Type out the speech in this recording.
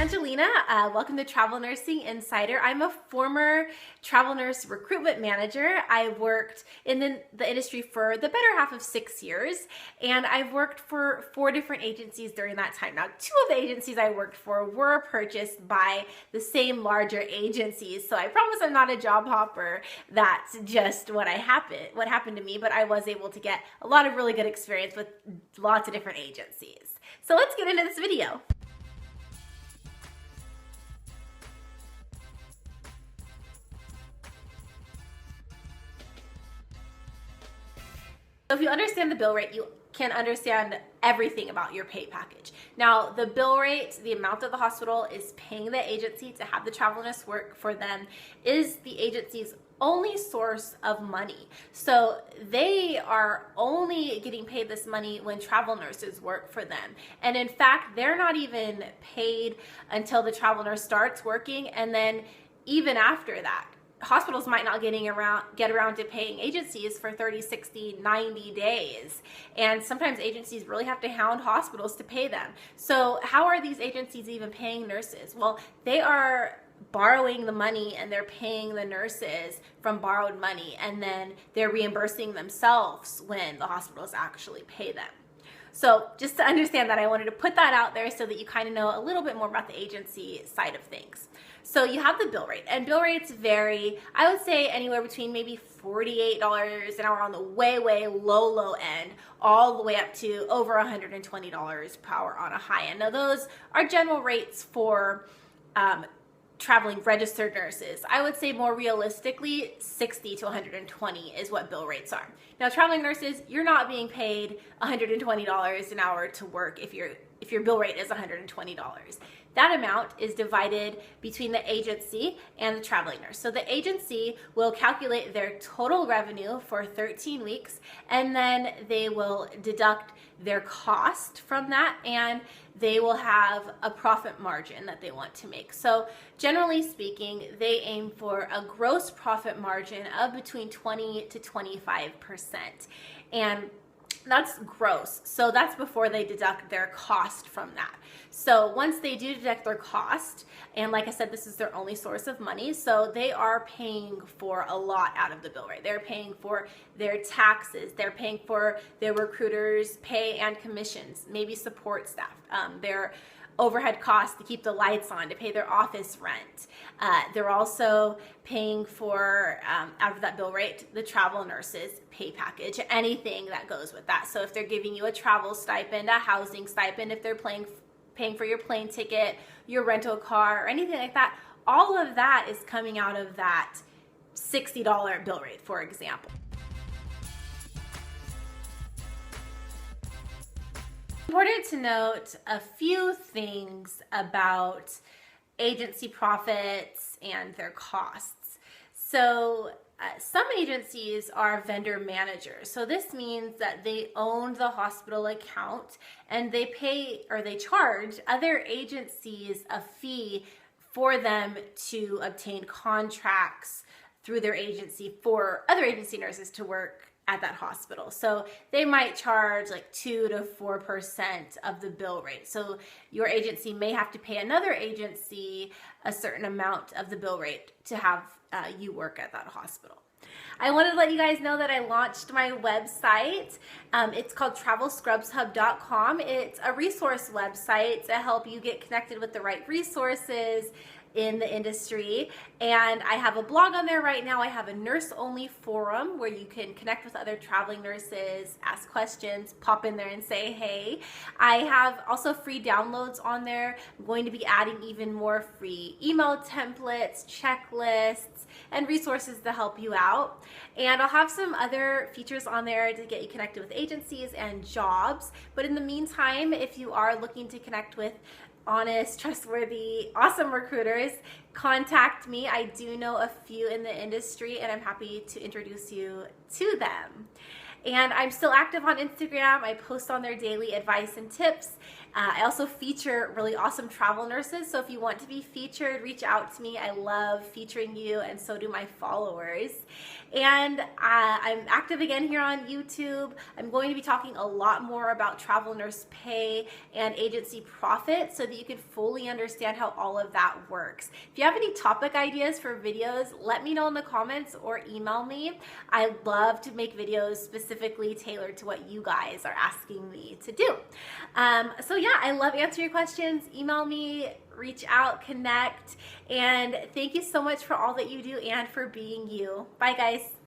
Angelina. Welcome to Travel Nursing Insider. I'm a former travel nurse recruitment manager. I worked in the industry for the better half of 6 years, and I've worked for 4 different agencies during that time. Now, 2 of the agencies I worked for were purchased by the same larger agencies, so I promise I'm not a job hopper. That's just what happened to me, but I was able to get a lot of really good experience with lots of different agencies. So let's get into this video. So if you understand the bill rate, you can understand everything about your pay package. Now, the bill rate, the amount that the hospital is paying the agency to have the travel nurse work for them, is the agency's only source of money. So they are only getting paid this money when travel nurses work for them. And in fact, they're not even paid until the travel nurse starts working, and then even after that. Hospitals might not get around to paying agencies for 30, 60, 90 days. And sometimes agencies really have to hound hospitals to pay them. So how are these agencies even paying nurses? Well, they are borrowing the money and they're paying the nurses from borrowed money, and then they're reimbursing themselves when the hospitals actually pay them. So just to understand that, I wanted to put that out there so that you kind of know a little bit more about the agency side of things. So you have the bill rate, and bill rates vary, I would say anywhere between maybe $48 an hour on the way low end, all the way up to over $120 per hour on a high end. Now those are general rates for traveling registered nurses. I would say more realistically, 60 to 120 is what bill rates are. Now, traveling nurses, you're not being paid $120 an hour to work if your bill rate is $120. That amount is divided between the agency and the traveling nurse. So the agency will calculate their total revenue for 13 weeks, and then they will deduct their cost from that, and they will have a profit margin that they want to make. So generally speaking, they aim for a gross profit margin of between 20 to 25%. And that's gross. So that's before they deduct their cost from that. So once they do deduct their cost, and like I said, this is their only source of money, so they are paying for a lot out of the bill rate. They're paying for their taxes, they're paying for their recruiters' pay and commissions, maybe support staff, their overhead costs to keep the lights on, to pay their office rent. They're also paying for, out of that bill rate, the travel nurses' pay package, anything that goes with that. So if they're giving you a travel stipend, a housing stipend, if they're paying for your plane ticket, your rental car, or anything like that, all of that is coming out of that $60 bill rate, for example. Important to note a few things about agency profits and their costs. So some agencies are vendor managers. So this means that they own the hospital account, and they pay or they charge other agencies a fee for them to obtain contracts through their agency for other agency nurses to work at that hospital. So they might charge like 2 to 4% of the bill rate. So your agency may have to pay another agency a certain amount of the bill rate to have you work at that hospital. I wanted to let you guys know that I launched my website. It's called TravelScrubsHub.com. It's a resource website to help you get connected with the right resources in the industry, and I have a blog on there right now. I have a nurse-only forum where you can connect with other traveling nurses, ask questions, pop in there and say hey. I have also free downloads on there. I'm going to be adding even more free email templates, checklists, and resources to help you out. And I'll have some other features on there to get you connected with agencies and jobs. But in the meantime, if you are looking to connect with honest, trustworthy, awesome recruiters, contact me. I do know a few in the industry, and I'm happy to introduce you to them. And I'm still active on Instagram. I post on there daily advice and tips. I also feature really awesome travel nurses. So if you want to be featured, reach out to me. I love featuring you, and so do my followers. And I'm active again here on YouTube. I'm going to be talking a lot more about travel nurse pay and agency profit so that you can fully understand how all of that works. If you have any topic ideas for videos, let me know in the comments or email me. I love to make videos specifically tailored to what you guys are asking me to do. So yeah, I love answering your questions. Email me, reach out, connect, and thank you so much for all that you do and for being you. Bye guys.